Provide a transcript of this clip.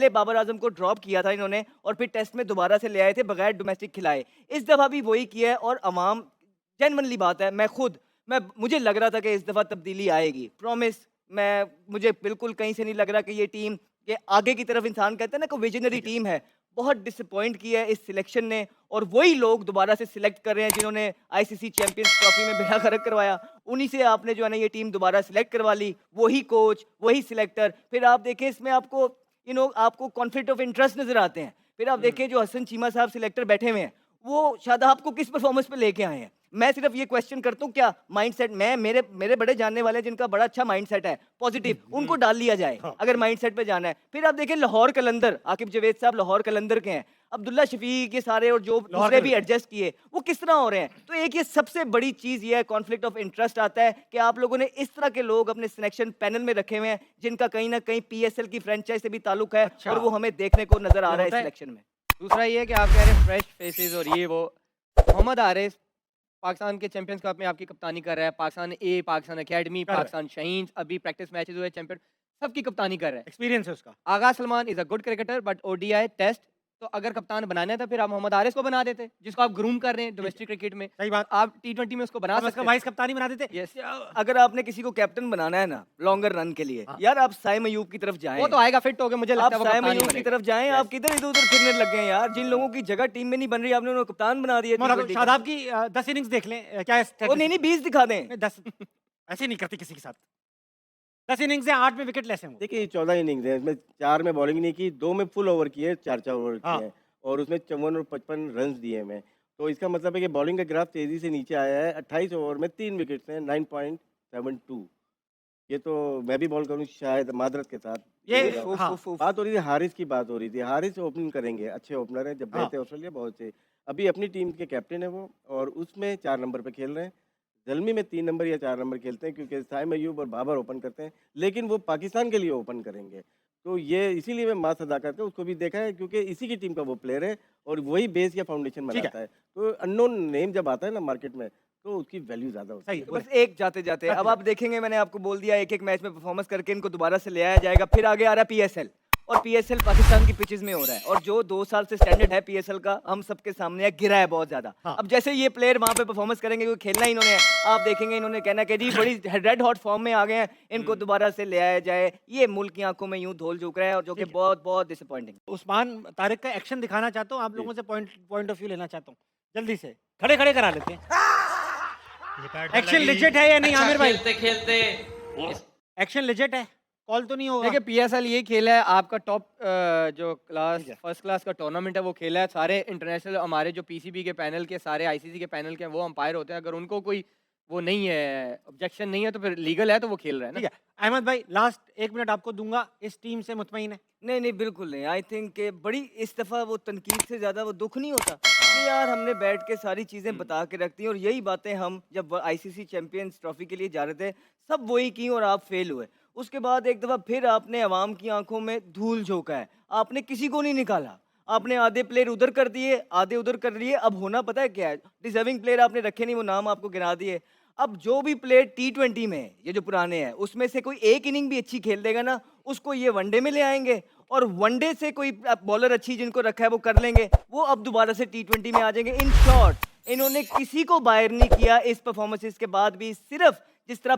पहले बाबर आजम को ड्रॉप किया था इन्होंने और फिर टेस्ट में दोबारा से ले आए थे बगैर डोमेस्टिक खिलाए। इस दफ़ा भी वही किया है और अवाम जेन्युइनली बात है, मैं मुझे लग रहा था कि इस दफ़ा तब्दीली आएगी, प्रॉमिस। मुझे बिल्कुल कहीं से नहीं लग रहा कि ये टीम ये आगे की तरफ इंसान कहते हैं ना कि विजनरी टीम है। बहुत डिसअपॉइंट किया है इस सिलेक्शन ने और वही लोग दोबारा से सिलेक्ट कर रहे हैं जिन्होंने आईसीसी चैंपियंस ट्रॉफी में बेड़ा गर्क करवाया। उन्हीं से आपने जो है ना ये टीम दोबारा सिलेक्ट करवा ली, वही कोच, वही सिलेक्टर। फिर आप देखें इसमें आपको आपको कॉन्फ्लिक्ट ऑफ इंटरेस्ट नज़र आते हैं। फिर आप देखें जो हसन चीमा साहब सिलेक्टर बैठे हुए हैं, वो शादाब को किस परफॉर्मेंस पे लेके आए हैं। मैं सिर्फ ये क्वेश्चन करता हूँ क्या माइंडसेट मैं मेरे मेरे बड़े जानने वाले हैं जिनका बड़ा अच्छा माइंडसेट है पॉजिटिव, उनको डाल लिया जाए अगर माइंडसेट पे जाना है। फिर आप देखें लाहौर कलंदर, आकिब जावेद साहब लाहौर कलंदर के हैं, अब्दुल्ला शफीक, ये सारे और जो दूसरे भी एडजस्ट किए वो किस तरह हो रहे हैं। तो एक ये सबसे बड़ी चीज़ ये है, कॉन्फ्लिक्ट ऑफ इंटरेस्ट आता है कि आप लोगों ने इस तरह के लोग अपने सिलेक्शन पैनल में रखे हुए हैं जिनका कहीं ना कहीं पीएसएल की फ्रेंचाइज से भी ताल्लुक है और वो हमें देखने को नजर आ रहा है इस सिलेक्शन में। दूसरा ये है कि आप कह रहे हैं फ्रेश फेसेस और ये वो, मोहम्मद आरिस पाकिस्तान के चैंपियंस कप में आपकी कप्तानी कर रहा है, पाकिस्तान ए, पाकिस्तान एकेडमी, पाकिस्तान शाहीन, अभी प्रैक्टिस मैचेस हुए चैंपियन, सबकी कप्तानी कर रहा है, एक्सपीरियंस है उसका। Agha Salman is a good cricketer but ODI test, तो अगर कप्तान बनाना है तो फिर आप मोहम्मद आरिस को बना देते जिसको आप ग्रूम कर रहे हैं डोमेस्टिक क्रिकेट में। सही बात। आप टी20 में उसको बना सकते हैं, वाइस कप्तानी बना देते। यस। अगर आपने किसी को कैप्टन बनाना है ना लॉन्गर रन के लिए, यार आप साइम अयूब की तरफ जाएं। वो तो आएगा फिट होके, मुझे लगता आप है वो साइम कप्तान ही अयूब की बनेगा। तरफ जाएं। आप किधर इधर उधर फिरने लग गए हैं यार। जिन लोगों की जगह टीम में नहीं बन रही आपने उन्हें कप्तान बना दिया। T20 का। शादाब की 10 इनिंग्स देख लें क्या ओ नहीं 20 दिखा दें। 10 ऐसे नहीं करती किसी के साथ। 10 इनिंग्स है, 8 में विकेट लेस हैं वो। देखिए 14 इनिंग्स है, इसमें 4 में बॉलिंग नहीं की, 2 में फुल ओवर किए, 4 ओवर किए हैं और उसमें 54 और 55 रन दिए हैं। तो इसका मतलब है कि बॉलिंग का ग्राफ तेजी से नीचे आया है। 28 ओवर में 3 विकेट्स हैं, 9.72। ये तो मैं भी बॉल करूं शायद मादरत के साथ। ये बात हो रही थी हारिस की, बात हो रही थी। हारिस ओपनिंग करेंगे, अच्छे ओपनर हैं, जब गए थे ऑस्ट्रेलिया बहुत से। अभी अपनी टीम के कैप्टन है वो और उसमें 4 नंबर पे खेल रहे हैं। ज़ल्मी में 3 नंबर या 4 नंबर खेलते हैं क्योंकि साइम अयूब और बाबर ओपन करते हैं, लेकिन वो पाकिस्तान के लिए ओपन करेंगे। तो ये इसीलिए मैं मास अदा करके उसको भी देखा है क्योंकि इसी की टीम का वो प्लेयर है और वही बेस या फाउंडेशन बनाता है। तो अननोन नेम जब आता है ना मार्केट में तो उसकी वैल्यू ज़्यादा होती है। बस एक जाते जाते अब आप देखेंगे, मैंने आपको बोल दिया एक एक मैच में परफॉर्मेंस करके इनको दोबारा से ले आया जाएगा। फिर आगे आ रहा है पीएसएल और पीएसएल पाकिस्तान की पिचेस में हो रहा है और जो 2 साल से स्टैंडर्ड है पीएसएल का हम सबके सामने है, गिरा है बहुत ज्यादा। अब जैसे ये प्लेयर वहां पे परफॉर्मेंस करेंगे क्योंकि खेलना इन्होंने है, आप देखेंगे इन्होंने कहना कि जी बड़ी रेड हॉट फॉर्म में आ गए हैं, इनको दोबारा से ले आया जाए। ये मुल्क की आंखों में यूं धूल झोंक रहा है और जो कि बहुत बहुत डिसअपॉइंटिंग। उस्मान तारिक का एक्शन दिखाना चाहता हूँ, आप लोगों से पॉइंट ऑफ व्यू लेना चाहता हूँ। जल्दी से खड़े खड़े करा लेते हैं। एक्शन लेजिट है या नहीं आमिर भाई? खेलते खेलते एक्शन लेजिट है, कॉल तो नहीं होगा? देखिए पीएसएल ये खेला है आपका टॉप जो क्लास फर्स्ट क्लास का टूर्नामेंट है वो खेला है। सारे इंटरनेशनल हमारे जो पीसीबी के पैनल के सारे आईसीसी के पैनल के वो अंपायर होते हैं। अगर उनको कोई वो नहीं है, ऑब्जेक्शन नहीं है तो फिर लीगल है तो वो खेल रहा है ना। ठीक है अहमद भाई, लास्ट 1 मिनट आपको दूंगा। इस टीम से मुतमईन है? नहीं बिल्कुल नहीं। आई थिंक कि बड़ी इस दफ़ा वो तनकीद से ज़्यादा वो दुख नहीं होता कि यार हमने बैठ के सारी चीज़ें बता के रखती हैं और यही बातें हम जब आईसीसी चैंपियंस ट्रॉफी के लिए जा रहे थे सब वही की और आप फेल हुए। उसके बाद एक दफ़ा फिर आपने अवाम की आंखों में धूल झोंका है, आपने किसी को नहीं निकाला। आपने आधे प्लेयर उधर कर दिए, आधे उधर कर दिए। अब होना पता है क्या है, डिजर्विंग प्लेयर आपने रखे नहीं, वो नाम आपको गिना दिए। अब जो भी प्लेयर टी20 में ये जो पुराने हैं उसमें से कोई एक इनिंग भी अच्छी खेल देगा ना, उसको ये वनडे में ले आएंगे और वनडे से कोई बॉलर अच्छी जिनको रखा है वो कर लेंगे, वो अब दोबारा से टी20 में आ जाएंगे। इन शॉर्ट इन्होंने किसी को बाहर नहीं किया इस परफॉर्मेंसेस के बाद भी, सिर्फ जिस तरह